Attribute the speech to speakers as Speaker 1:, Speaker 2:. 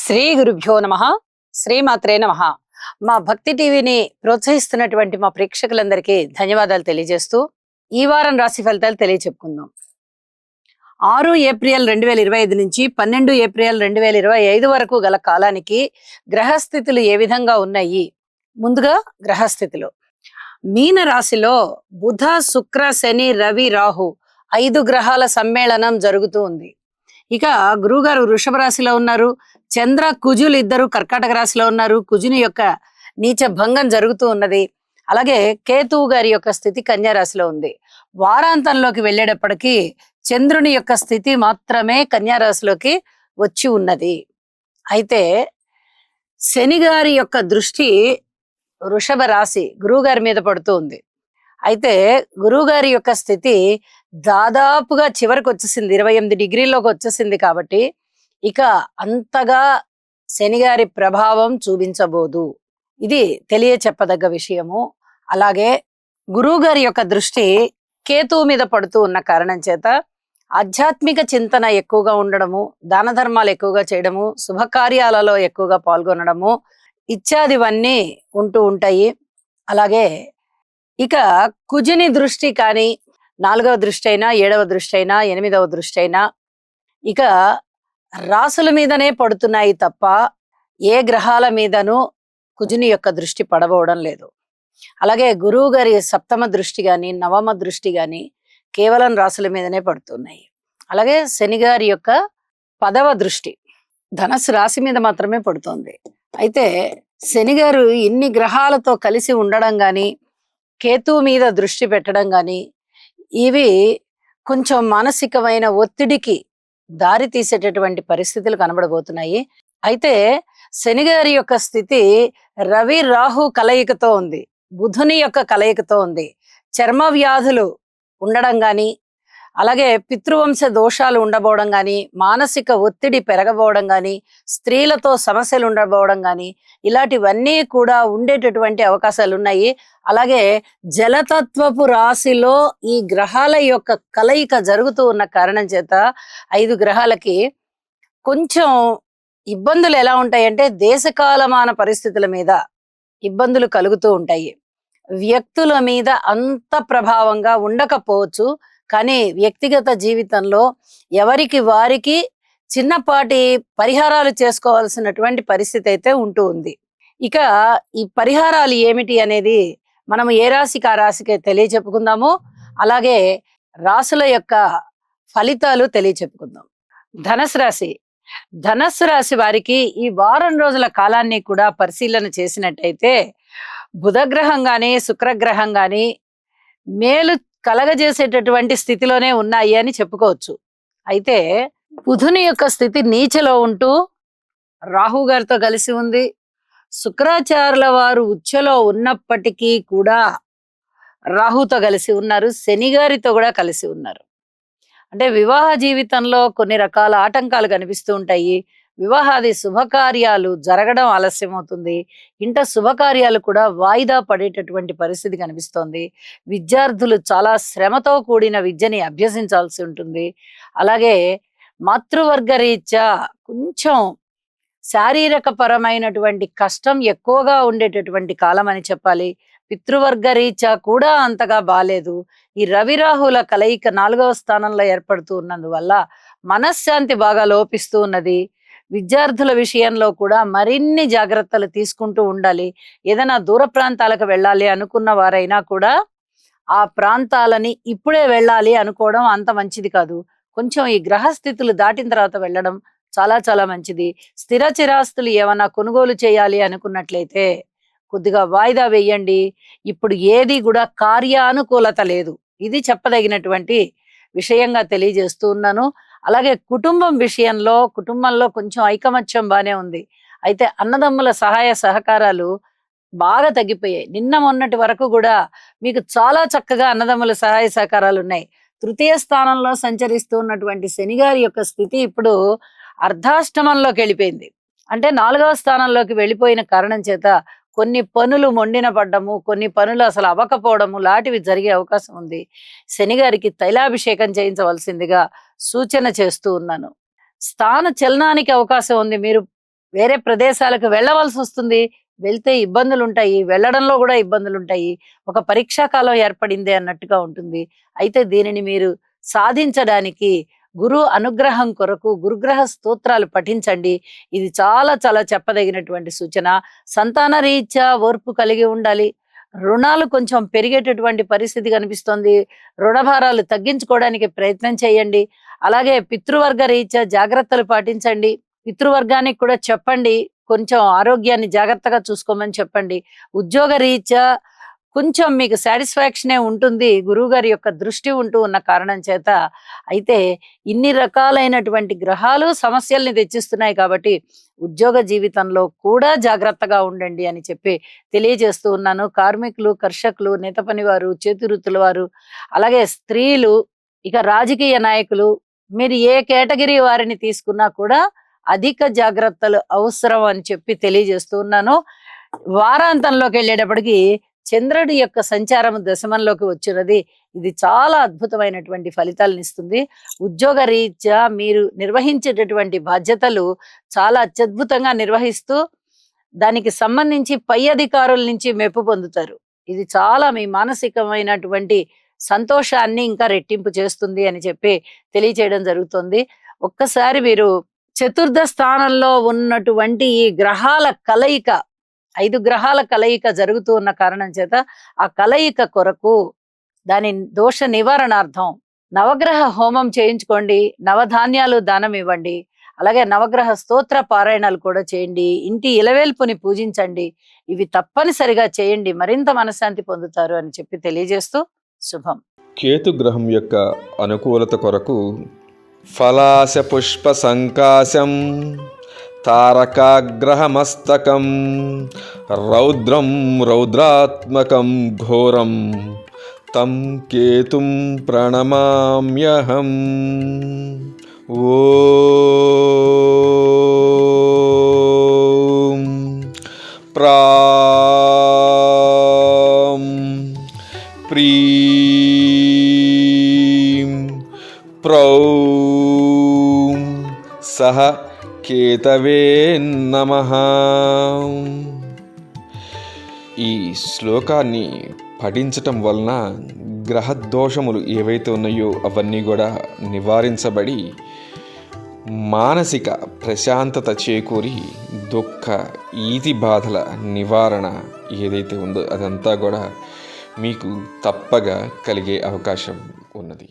Speaker 1: శ్రీ గురుభ్యో నమః. శ్రీమాత్రే నమః. మా భక్తి టీవీని ప్రోత్సహిస్తున్నటువంటి మా ప్రేక్షకులందరికీ ధన్యవాదాలు తెలియజేస్తూ ఈ వారం రాశి ఫలితాలు తెలియచెప్పుకుందాం. 6 ఏప్రిల్ 2025 నుంచి 12 ఏప్రిల్ 2025 వరకు గల కాలానికి గ్రహస్థితులు ఏ విధంగా ఉన్నాయి? ముందుగా గ్రహస్థితులు. మీన రాశిలో బుధ, శుక్ర, శని, రవి, రాహు 5 గ్రహాల సమ్మేళనం జరుగుతూ ఉంది. ఇక గురువుగారు వృషభ రాశిలో ఉన్నారు. చంద్ర, కుజులు ఇద్దరు కర్కాటక రాశిలో ఉన్నారు. కుజుని యొక్క నీచ భంగం జరుగుతూ ఉన్నది. అలాగే కేతువు గారి యొక్క స్థితి కన్యా రాశిలో ఉంది. వారాంతంలోకి వెళ్ళేటప్పటికీ చంద్రుని యొక్క స్థితి మాత్రమే కన్యా రాశిలోకి వచ్చి ఉన్నది. అయితే శని గారి యొక్క దృష్టి వృషభ రాశి గురువు గారి మీద పడుతూ ఉంది. అయితే గురువు గారి యొక్క స్థితి దాదాపుగా చివరికి వచ్చేసింది, 28 డిగ్రీల్లోకి వచ్చేసింది. కాబట్టి ఇక అంతగా శనిగారి ప్రభావం చూపించబోదు. ఇది తెలియచెప్పదగ్గ విషయము. అలాగే గురువు గారి యొక్క దృష్టి కేతువు మీద పడుతూ ఉన్న కారణం చేత ఆధ్యాత్మిక చింతన ఎక్కువగా ఉండడము, దాన ధర్మాలు ఎక్కువగా చేయడము, శుభకార్యాలలో ఎక్కువగా పాల్గొనడము ఇత్యాదివన్నీ ఉంటూ ఉంటాయి. అలాగే ఇక కుజుని దృష్టి కానీ 4వ దృష్టి అయినా, 7వ దృష్టి అయినా, 8వ దృష్టి అయినా ఇక రాసుల మీదనే పడుతున్నాయి తప్ప ఏ గ్రహాల మీదను కుజుని యొక్క దృష్టి పడబోవడం లేదు. అలాగే గురువు గారి 7వ దృష్టి గాని, 9వ దృష్టి గాని కేవలం రాసుల మీదనే పడుతున్నాయి. అలాగే శని గారి యొక్క 10వ దృష్టి ధనస్సు రాశి మీద మాత్రమే పడుతోంది. అయితే శని గారు ఇన్ని గ్రహాలతో కలిసి ఉండడం గాని, కేతువు మీద దృష్టి పెట్టడం గాని ఇవి కొంచెం మానసికమైన ఒత్తిడికి దారి తీసేటటువంటి పరిస్థితులు కనబడబోతున్నాయి. అయితే శని గారి యొక్క స్థితి రవి రాహు కలయికతో ఉంది, బుధుని యొక్క కలయికతో ఉంది. చర్మ వ్యాధులు ఉండడం గాని, అలాగే పితృవంశ దోషాలు ఉండబోవడం గాని, మానసిక ఒత్తిడి పెరగబోవడం గాని, స్త్రీలతో సమస్యలు ఉండబోవడం గాని ఇలాంటివన్నీ కూడా ఉండేటటువంటి అవకాశాలు ఉన్నాయి. అలాగే జలతత్వపు రాశిలో ఈ గ్రహాల యొక్క కలయిక జరుగుతూ ఉన్న కారణం చేత 5 గ్రహాలకి కొంచెం ఇబ్బందులు ఎలా ఉంటాయంటే దేశకాలమాన పరిస్థితుల మీద ఇబ్బందులు కలుగుతూ ఉంటాయి. వ్యక్తుల మీద అంత ప్రభావంగా ఉండకపోవచ్చు, కానీ వ్యక్తిగత జీవితంలో ఎవరికి వారికి చిన్నపాటి పరిహారాలు చేసుకోవాల్సినటువంటి పరిస్థితి అయితే ఉంటూ ఉంది. ఇక ఈ పరిహారాలు ఏమిటి అనేది మనం ఏ రాశికి ఆ రాశికి తెలియచెప్పుకుందాము. అలాగే రాశుల యొక్క ఫలితాలు తెలియచెప్పుకుందాం. ధనస్సు రాశి. ధనస్సు రాశి వారికి ఈ వారం రోజుల కాలాన్ని కూడా పరిశీలన చేసినట్టయితే బుధగ్రహం గాని, శుక్రగ్రహం గాని మేలు కలగజేసేటటువంటి స్థితిలోనే ఉన్నాయి అని చెప్పుకోవచ్చు. అయితే బుధుని యొక్క స్థితి నీచలో ఉంటూ రాహు గారితో కలిసి ఉంది. శుక్రాచార్యుల వారు ఉచ్చలో ఉన్నప్పటికీ కూడా రాహుతో కలిసి ఉన్నారు, శని గారితో కూడా కలిసి ఉన్నారు. అంటే వివాహ జీవితంలో కొన్ని రకాల ఆటంకాలు కనిపిస్తూ ఉంటాయి. వివాహాది శుభకార్యాలు జరగడం ఆలస్యం అవుతుంది. ఇంట శుభకార్యాలు కూడా వాయిదా పడేటటువంటి పరిస్థితి కనిపిస్తోంది. విద్యార్థులు చాలా శ్రమతో కూడిన విద్యని అభ్యసించాల్సి ఉంటుంది. అలాగే మాతృవర్గ రీత్యా కొంచెం శారీరక పరమైనటువంటి కష్టం ఎక్కువగా ఉండేటటువంటి కాలం అని చెప్పాలి. పితృవర్గ రీత్యా కూడా అంతగా బాలేదు. ఈ రవిరాహుల కలయిక 4వ స్థానంలో ఏర్పడుతూ ఉన్నందువల్ల మనశ్శాంతి బాగా లోపిస్తూ ఉన్నది. విద్యార్థుల విషయంలో కూడా మరిన్ని జాగ్రత్తలు తీసుకుంటూ ఉండాలి. ఏదైనా దూర ప్రాంతాలకు వెళ్ళాలి అనుకున్న వారైనా కూడా ఆ ప్రాంతాలని ఇప్పుడే వెళ్ళాలి అనుకోవడం అంత మంచిది కాదు. కొంచెం ఈ గ్రహస్థితులు దాటిన తర్వాత వెళ్ళడం చాలా చాలా మంచిది. స్థిర చిరాస్తులు ఏమన్నా కొనుగోలు చేయాలి అనుకున్నట్లయితే కొద్దిగా వాయిదా వేయండి. ఇప్పుడు ఏది కూడా కార్యానుకూలత లేదు. ఇది చెప్పదగినటువంటి విషయంగా తెలియజేస్తూ ఉన్నాను. అలాగే కుటుంబం విషయంలో కుటుంబంలో కొంచెం ఐకమత్యం బానే ఉంది. అయితే అన్నదమ్ముల సహాయ సహకారాలు బాగా తగ్గిపోయాయి. నిన్న మొన్నటి వరకు కూడా మీకు చాలా చక్కగా అన్నదమ్ముల సహాయ సహకారాలు ఉన్నాయి. 3వ స్థానంలో సంచరిస్తూ ఉన్నటువంటి శని గారి యొక్క స్థితి ఇప్పుడు అర్ధాష్టమంలోకి వెళ్ళిపోయింది. అంటే 4వ స్థానంలోకి వెళ్ళిపోయిన కారణం చేత కొన్ని పనులు మొండిన పడ్డము, కొన్ని పనులు అసలు అవ్వకపోవడము లాంటివి జరిగే అవకాశం ఉంది. శని గారికి తైలాభిషేకం చేయించవలసిందిగా సూచన చేస్తూ ఉన్నాను. స్థాన చలనానికి అవకాశం ఉంది. మీరు వేరే ప్రదేశాలకు వెళ్ళవలసి వస్తుంది. వెళ్తే ఇబ్బందులుంటాయి. వెళ్ళడంలో గూడా ఇబ్బందులుంటాయి. ఒక పరీక్షా కాలం ఏర్పడిందే అన్నట్టుగా ఉంటుంది. అయితే దీనిని మీరు సాధించడానికి గురు అనుగ్రహం కొరకు గురుగ్రహ స్తోత్రాలు పఠించండి. ఇది చాలా చాలా చెప్పదగినటువంటి సూచన. సంతాన రీత్యా ఓర్పు కలిగి ఉండాలి. రుణాలు కొంచెం పెరిగేటటువంటి పరిస్థితి కనిపిస్తోంది. రుణ భారాలు తగ్గించుకోవడానికి ప్రయత్నం చేయండి. అలాగే పితృవర్గ రీత్యా జాగ్రత్తలు పాటించండి. పితృవర్గానికి కూడా చెప్పండి. కొంచెం ఆరోగ్యాన్ని జాగ్రత్తగా చూసుకోమని చెప్పండి. ఉద్యోగ రీత్యా కొంచెం మీకు సాటిస్ఫాక్షనే ఉంటుంది. గురువుగారి యొక్క దృష్టి ఉంటూ ఉన్న కారణం చేత. అయితే ఇన్ని రకాలైనటువంటి గ్రహాలు సమస్యల్ని తెచ్చిస్తున్నాయి కాబట్టి ఉద్యోగ జీవితంలో కూడా జాగ్రత్తగా ఉండండి అని చెప్పి తెలియజేస్తూ ఉన్నాను. కార్మికులు, కర్షకులు, నేత పనివారు, చేతి వృత్తుల వారు, అలాగే స్త్రీలు, ఇక రాజకీయ నాయకులు, మీరు ఏ కేటగిరీ వారిని తీసుకున్నా కూడా అధిక జాగ్రత్తలు అవసరం అని చెప్పి తెలియజేస్తూ ఉన్నాను. వారాంతంలోకి వెళ్ళేటప్పటికి చంద్రుడి యొక్క సంచారం దశమంలోకి వచ్చినది. ఇది చాలా అద్భుతమైనటువంటి ఫలితాలను ఇస్తుంది. ఉద్యోగ రీత్యా మీరు నిర్వహించేటటువంటి బాధ్యతలు చాలా అత్యద్భుతంగా నిర్వహిస్తూ దానికి సంబంధించి పై అధికారుల నుంచి మెప్పు పొందుతారు. ఇది చాలా మీ మానసికమైనటువంటి సంతోషాన్ని ఇంకా రెట్టింపు చేస్తుంది అని చెప్పి తెలియచేయడం జరుగుతుంది. ఒక్కసారి మీరు చతుర్థ స్థానంలో ఉన్నటువంటి ఈ గ్రహాల కలయిక, 5 గ్రహాల కలయిక జరుగుతూ ఉన్న కారణం చేత ఆ కలయిక కొరకు దాని దోష నివారణార్థం నవగ్రహ హోమం చేయించుకోండి. నవధాన్యాలు దానం ఇవ్వండి. అలాగే నవగ్రహ స్తోత్ర పారాయణాలు కూడా చేయండి. ఇంటి ఇలవేల్పుని పూజించండి. ఇవి తప్పనిసరిగా చేయండి. మరింత మనశ్శాంతి పొందుతారు అని చెప్పి తెలియజేస్తూ శుభం.
Speaker 2: కేతు గ్రహం యొక్క అనుకూలత కొరకు ఫలాశ పుష్ప సంకాశం తారకాగ్రహమస్తకం రౌద్రం రౌద్రాత్మకం ఘోరం తం కేతుం ప్రణమామ్యహం. ఓం ప్రాం ప్రీం ప్రౌం సహ కేతవే నమః. ఈ శ్లోకాన్ని పఠించటం వలన గ్రహదోషములు ఏవైతే ఉన్నాయో అవన్నీ కూడా నివారించబడి మానసిక ప్రశాంతత చేకూరి దుఃఖ ఈతి బాధల నివారణ ఏదైతే ఉందో అదంతా కూడా మీకు తప్పగా కలిగే అవకాశం ఉన్నది.